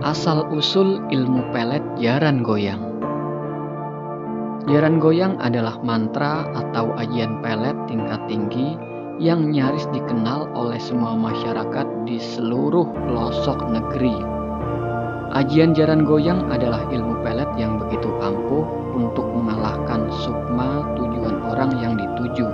Asal-usul ilmu pelet jaran goyang. Jaran goyang adalah mantra atau ajian pelet tingkat tinggi yang nyaris dikenal oleh semua masyarakat di seluruh pelosok negeri. Ajian jaran goyang adalah ilmu pelet yang begitu ampuh untuk mengalahkan sukma tujuan orang yang dituju.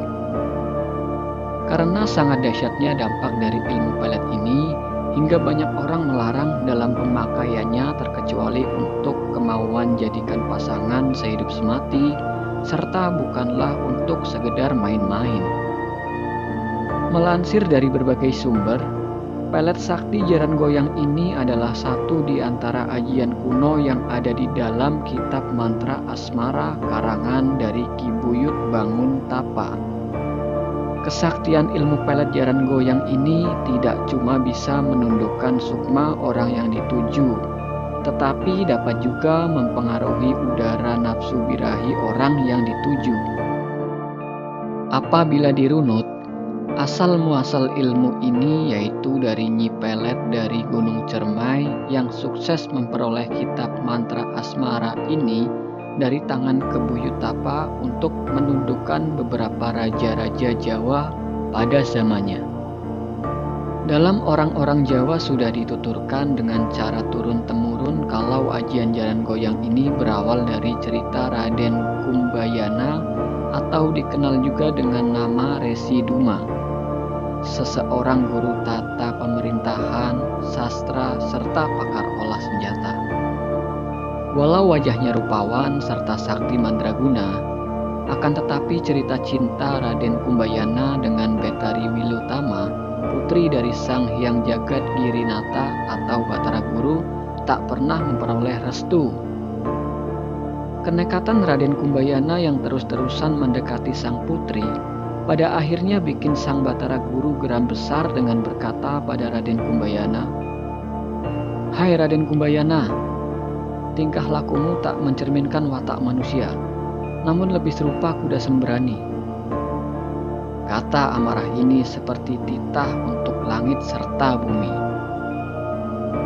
Karena sangat dahsyatnya dampak dari ilmu pelet ini, hingga banyak orang melarang dalam pemakaiannya terkecuali untuk kemauan jadikan pasangan sehidup semati, serta bukanlah untuk sekedar main-main. Melansir dari berbagai sumber, pelet sakti jaran goyang ini adalah satu di antara ajian kuno yang ada di dalam kitab mantra asmara karangan dari Ki Buyut Bangun Tapa. Kesaktian ilmu pelet jaran goyang ini tidak cuma bisa menundukkan sukma orang yang dituju, tetapi dapat juga mempengaruhi udara nafsu birahi orang yang dituju. Apabila dirunut, asal-muasal ilmu ini yaitu dari Nyi Pelet dari Gunung Cermai yang sukses memperoleh kitab mantra asmara ini dari tangan Ki Buyut Tapa untuk menundukkan beberapa raja-raja Jawa pada zamannya. Dalam orang-orang Jawa sudah dituturkan dengan cara turun-temurun kalau ajian jaran goyang ini berawal dari cerita Raden Kumbayana atau dikenal juga dengan nama Resi Duma, seseorang guru tata pemerintahan, sastra, serta pakar olah senjata. Walau wajahnya rupawan serta sakti mandraguna, akan tetapi cerita cinta Raden Kumbayana dengan Betari Wilutama, putri dari Sang Hyang Jagat Girinata atau Batara Guru, tak pernah memperoleh restu. Kenekatan Raden Kumbayana yang terus-terusan mendekati sang putri, pada akhirnya bikin Sang Batara Guru geram besar dengan berkata pada Raden Kumbayana, "Hai Raden Kumbayana, tingkah lakumu tak mencerminkan watak manusia, namun lebih serupa kuda sembrani." Kata amarah ini seperti titah untuk langit serta bumi.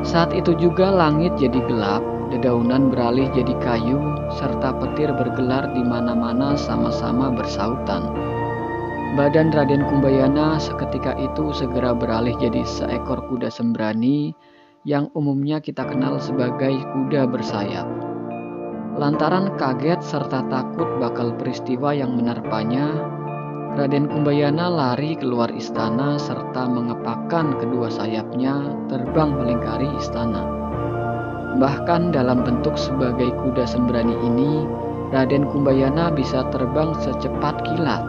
Saat itu juga langit jadi gelap, dedaunan beralih jadi kayu, serta petir bergelar di mana-mana sama-sama bersautan. Badan Raden Kumbayana seketika itu segera beralih jadi seekor kuda sembrani yang umumnya kita kenal sebagai kuda bersayap. Lantaran kaget serta takut bakal peristiwa yang menerpanya, Raden Kumbayana lari keluar istana serta mengepakkan kedua sayapnya terbang melingkari istana. Bahkan dalam bentuk sebagai kuda sembrani ini, Raden Kumbayana bisa terbang secepat kilat.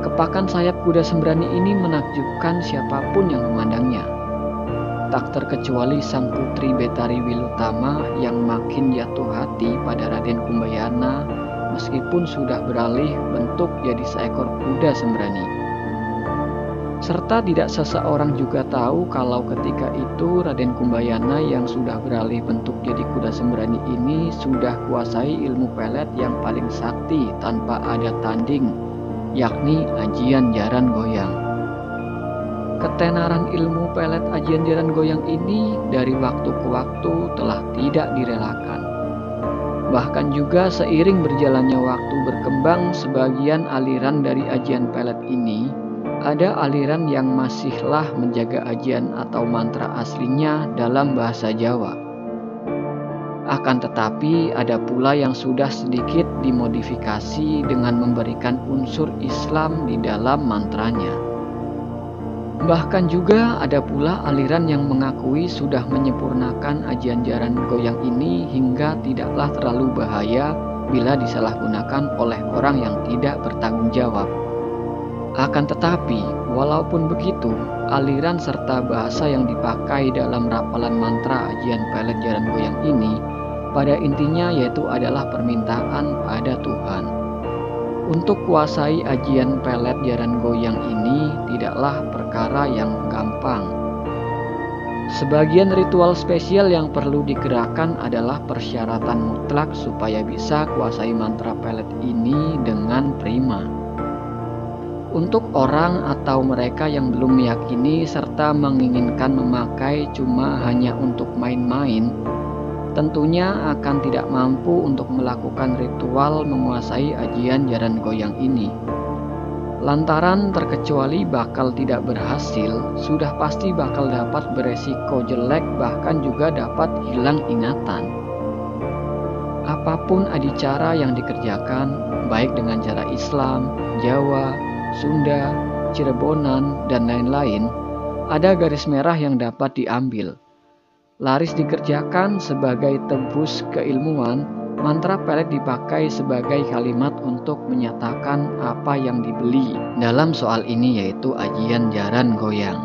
Kepakan sayap kuda sembrani ini menakjubkan siapapun yang memandangnya. Tak terkecuali sang putri Betari Wilutama yang makin jatuh hati pada Raden Kumbayana meskipun sudah beralih bentuk jadi seekor kuda sembrani. Serta tidak seseorang juga tahu kalau ketika itu Raden Kumbayana yang sudah beralih bentuk jadi kuda sembrani ini sudah kuasai ilmu pelet yang paling sakti tanpa ada tanding, yakni ajian jaran goyang. Ketenaran ilmu pelet ajian jaran goyang ini dari waktu ke waktu telah tidak direlakan. Bahkan juga seiring berjalannya waktu berkembang sebagian aliran dari ajian pelet ini, ada aliran yang masihlah menjaga ajian atau mantra aslinya dalam bahasa Jawa. Akan tetapi ada pula yang sudah sedikit dimodifikasi dengan memberikan unsur Islam di dalam mantranya. Bahkan juga ada pula aliran yang mengakui sudah menyempurnakan ajian jaran goyang ini hingga tidaklah terlalu bahaya bila disalahgunakan oleh orang yang tidak bertanggung jawab. Akan tetapi, walaupun begitu, aliran serta bahasa yang dipakai dalam rapalan mantra ajian pelet jaran goyang ini pada intinya yaitu adalah permintaan pada Tuhan. Untuk kuasai ajian pelet jaran goyang ini tidaklah perkara yang gampang. Sebagian ritual spesial yang perlu digerakkan adalah persyaratan mutlak supaya bisa kuasai mantra pelet ini dengan prima. Untuk orang atau mereka yang belum meyakini serta menginginkan memakai cuma hanya untuk main-main, tentunya akan tidak mampu untuk melakukan ritual menguasai ajian jaran goyang ini. Lantaran terkecuali bakal tidak berhasil, sudah pasti bakal dapat beresiko jelek, bahkan juga dapat hilang ingatan. Apapun adicara yang dikerjakan, baik dengan cara Islam, Jawa, Sunda, Cirebonan, dan lain-lain, ada garis merah yang dapat diambil. Laris dikerjakan sebagai tebus keilmuan, mantra pelet dipakai sebagai kalimat untuk menyatakan apa yang dibeli dalam soal ini, yaitu ajian jaran goyang.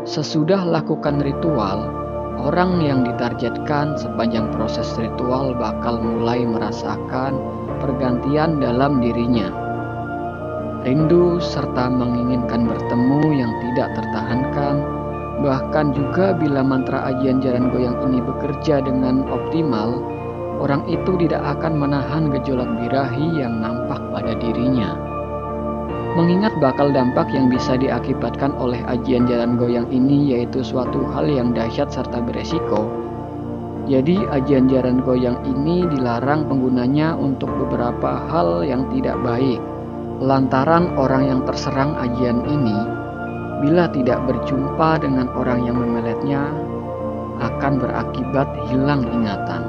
Sesudah lakukan ritual, orang yang ditargetkan sepanjang proses ritual bakal mulai merasakan pergantian dalam dirinya. Rindu serta menginginkan bertemu yang tidak tertahankan, bahkan juga bila mantra ajian jaran goyang ini bekerja dengan optimal, orang itu tidak akan menahan gejolak birahi yang nampak pada dirinya. Mengingat bakal dampak yang bisa diakibatkan oleh ajian jaran goyang ini yaitu suatu hal yang dahsyat serta beresiko, jadi ajian jaran goyang ini dilarang penggunanya untuk beberapa hal yang tidak baik. Lantaran orang yang terserang ajian ini, bila tidak berjumpa dengan orang yang memeletnya, akan berakibat hilang ingatan.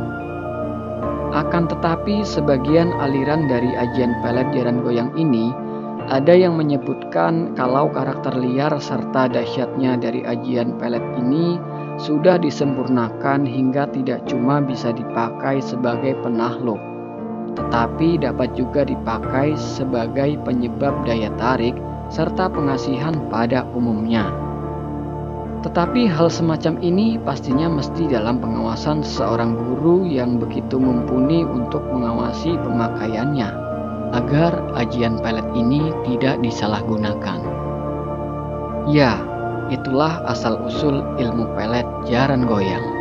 Akan tetapi sebagian aliran dari ajian pelet jaran goyang ini, ada yang menyebutkan kalau karakter liar serta dahsyatnya dari ajian pelet ini sudah disempurnakan hingga tidak cuma bisa dipakai sebagai penakluk, tetapi dapat juga dipakai sebagai penyebab daya tarik serta pengasihan pada umumnya. Tetapi hal semacam ini pastinya mesti dalam pengawasan seorang guru yang begitu mumpuni untuk mengawasi pemakaiannya, agar ajian pelet ini tidak disalahgunakan. Ya, itulah asal-usul ilmu pelet jaran goyang.